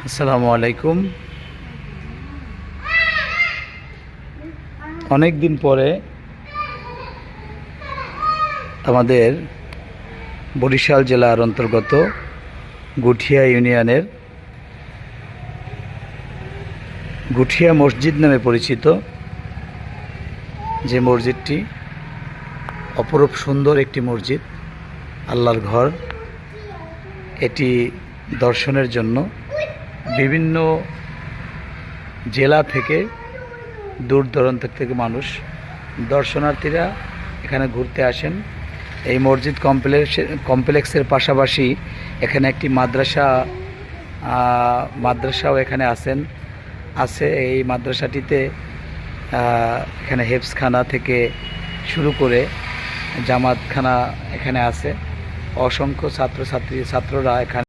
আসসালামু আলাইকুম। অনেক দিন পরে আমাদের বরিশাল জেলার অন্তর্গত গুঠিয়া ইউনিয়নের গুঠিয়া মসজিদ নামে পরিচিত যে মসজিদটি অপরূপ সুন্দর একটি মসজিদ, আল্লাহর ঘর। এটি দর্শনের জন্য বিভিন্ন জেলা থেকে, দূর দূরান্ত থেকে মানুষ দর্শনার্থীরা এখানে ঘুরতে আসেন। এই মসজিদ কমপ্লেক্সের পাশাপাশি এখানে একটি মাদ্রাসাও এখানে আছে। এই মাদ্রাসাটিতে এখানে হেফজখানা থেকে শুরু করে জামাতখানা এখানে আছে। অসংখ্য ছাত্ররা এখানে